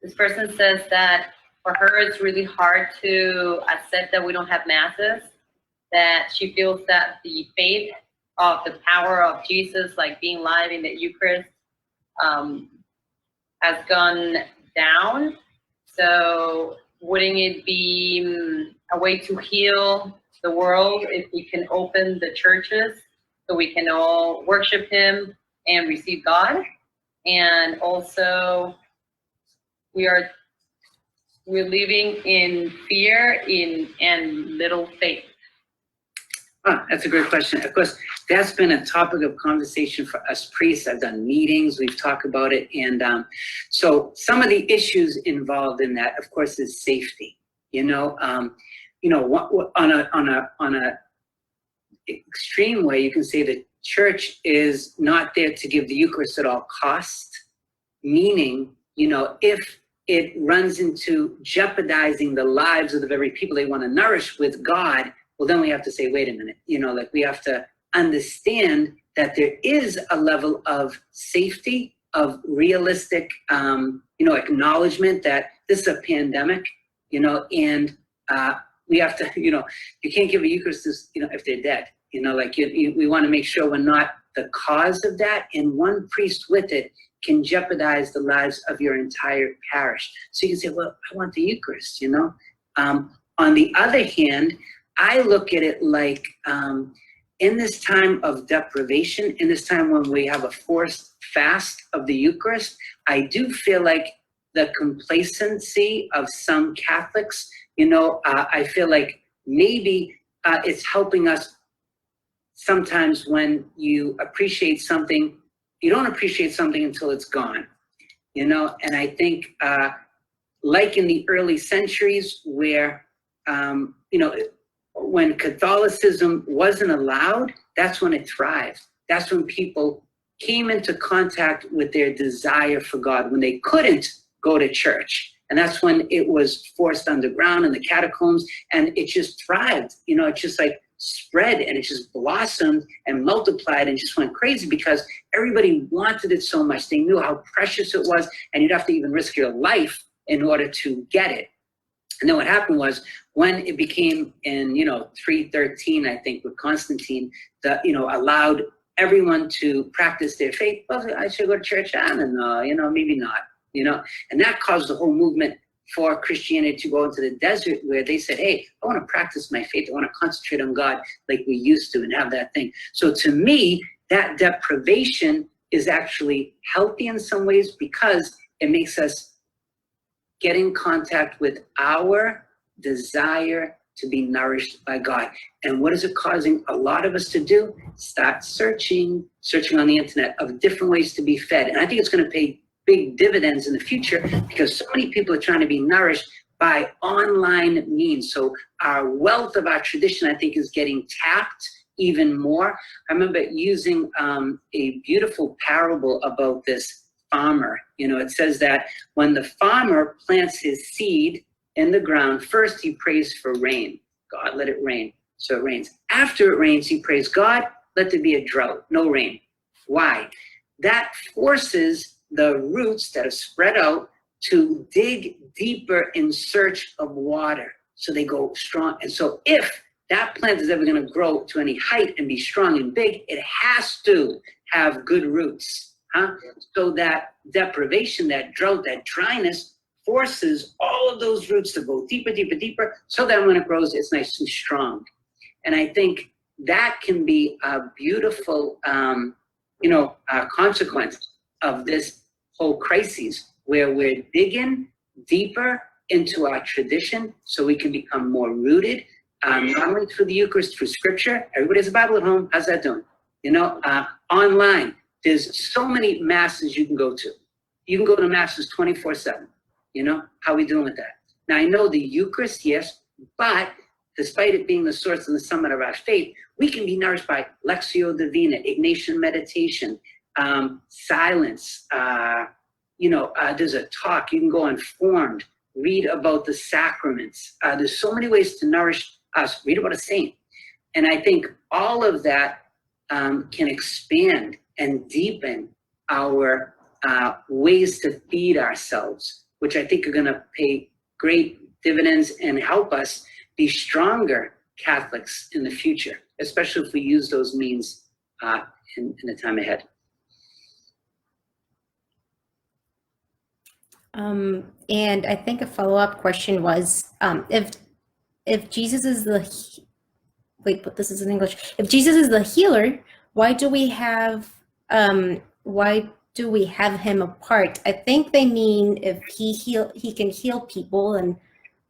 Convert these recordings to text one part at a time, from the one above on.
This person says that for her it's really hard to accept that we don't have masses, that she feels that the faith of the power of Jesus, like being live in the Eucharist, has gone down. So wouldn't it be a way to heal the world if we can open the churches so we can all worship him and receive God? And also we're living in fear and little faith. That's a great question. Of course, that's been a topic of conversation for us priests. I've done meetings, we've talked about it. And so some of the issues involved in that, of course, is safety. On a extreme way, you can say the church is not there to give the Eucharist at all cost, meaning, if it runs into jeopardizing the lives of the very people they want to nourish with God, well, then we have to say, wait a minute, we have to understand that there is a level of safety, of realistic, acknowledgement that this is a pandemic, and we have to, you can't give a Eucharist, if they're dead, we want to make sure we're not the cause of that, and one priest with it can jeopardize the lives of your entire parish. So you can say, well, I want the Eucharist, On the other hand, I look at it like in this time of deprivation, in this time when we have a forced fast of the Eucharist, I do feel like the complacency of some Catholics, I feel like maybe it's helping us sometimes when you appreciate something, you don't appreciate something until it's gone, and I think like in the early centuries where, when Catholicism wasn't allowed, that's when it thrived. That's when people came into contact with their desire for God, when they couldn't go to church. And that's when it was forced underground in the catacombs, and it just thrived. It just like spread, and it just blossomed and multiplied and just went crazy because everybody wanted it so much. They knew how precious it was, and you'd have to even risk your life in order to get it. And then what happened was, when it became in 313, I think, with Constantine, that allowed everyone to practice their faith. Well, I should go to church. I don't know, maybe not, and that caused the whole movement for Christianity to go into the desert, where they said, hey, I want to practice my faith. I want to concentrate on God like we used to and have that thing. So to me, that deprivation is actually healthy in some ways because it makes us get in contact with our desire to be nourished by God. And what is it causing a lot of us to do? Start searching on the internet of different ways to be fed. And I think it's going to pay big dividends in the future because so many people are trying to be nourished by online means. So our wealth of our tradition, I think, is getting tapped even more. I remember using a beautiful parable about this farmer. It says that when the farmer plants his seed in the ground, first he prays for rain. God, let it rain. So it rains. After it rains, he prays, God, let there be a drought, no rain. Why? That forces the roots that are spread out to dig deeper in search of water. So they go strong. And so if that plant is ever going to grow to any height and be strong and big, it has to have good roots. So that deprivation, that drought, that dryness forces all of those roots to go deeper, deeper, deeper, so that when it grows, it's nice and strong. And I think that can be a beautiful, consequence of this whole crisis, where we're digging deeper into our tradition so we can become more rooted, not only through the Eucharist, through Scripture. Everybody has a Bible at home. How's that doing? Online. There's so many masses you can go to. You can go to masses 24/7. How are we doing with that? Now, I know the Eucharist, yes, but despite it being the source and the summit of our faith, we can be nourished by Lectio Divina, Ignatian meditation, silence. There's a talk. You can go informed, read about the sacraments. There's so many ways to nourish us. Read about a saint. And I think all of that can expand and deepen our ways to feed ourselves, which I think are going to pay great dividends and help us be stronger Catholics in the future, especially if we use those means in the time ahead. And I think a follow-up question was, if Jesus is the, wait, but this is in English. If Jesus is the healer, why do we have him apart? I think they mean if he can heal people, and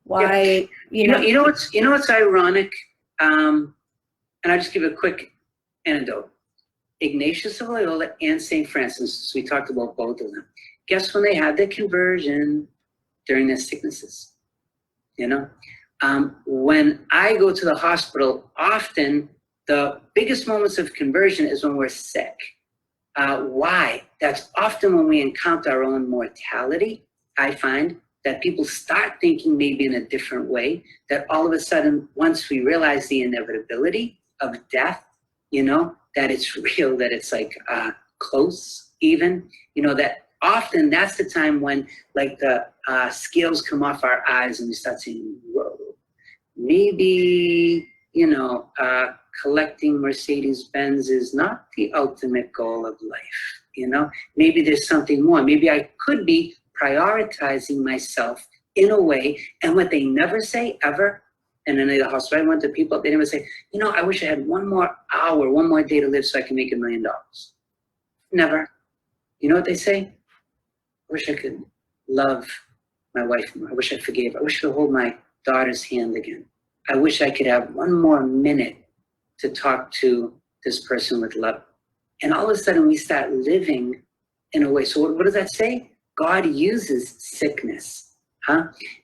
why, yeah. You know what's ironic? And I'll just give a quick anecdote. Ignatius of Loyola and St. Francis, we talked about both of them. Guess when they had their conversion? During their sicknesses. When I go to the hospital, often the biggest moments of conversion is when we're sick. Why? That's often when we encounter our own mortality. I find that people start thinking maybe in a different way, that all of a sudden, once we realize the inevitability of death, that it's real, that it's like close even, that often that's the time when like the scales come off our eyes and we start saying, whoa, maybe, collecting Mercedes-Benz is not the ultimate goal of life. Maybe there's something more. Maybe I could be prioritizing myself in a way. And what they never say ever, and in the hospital I went to people, they never say, I wish I had one more hour, one more day to live so I can make $1 million. Never. You know what they say? I wish I could love my wife more. I wish I forgave. I wish I could hold my daughter's hand again. I wish I could have one more minute to talk to this person with love. And all of a sudden we start living in a way. So what does that say? God uses sickness.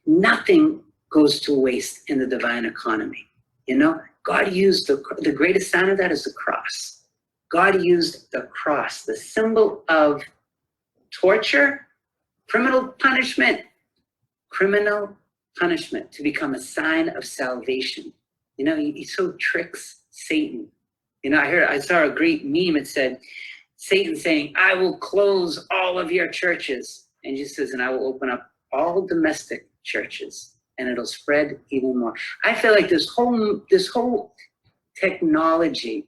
Nothing goes to waste in the divine economy. God used the greatest sign of that is the cross. God used the cross, the symbol of torture, criminal punishment, to become a sign of salvation. He so tricks Satan. I saw a great meme. It said, Satan saying, I will close all of your churches. And Jesus says, and I will open up all domestic churches, and it'll spread even more. I feel like this whole technology,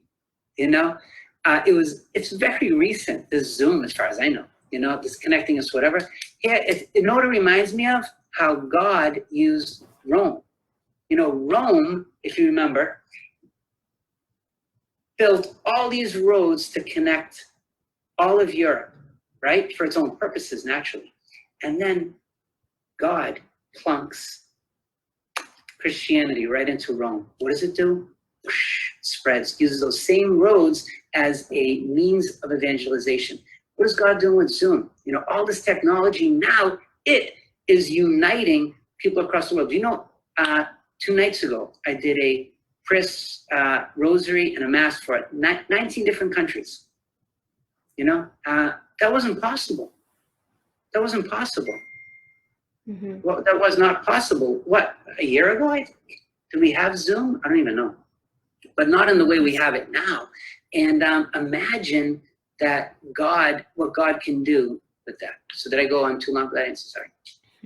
it's very recent, this Zoom, as far as I know, this connecting us, whatever. Yeah, what it reminds me of? How God used Rome. Rome, if you remember, built all these roads to connect all of Europe, right? For its own purposes, naturally. And then God plunks Christianity right into Rome. What does it do? Spreads, uses those same roads as a means of evangelization. What is God doing with Zoom? All this technology now, it is uniting people across the world. 2 nights ago, I did a Chris rosary and a mass for 19 different countries. That wasn't possible. Mm-hmm. Well, that was not possible. What, a year ago, I think? Did we have Zoom? I don't even know. But not in the way we have it now. And imagine that what God can do with that. So did I go on too long for that answer? Sorry.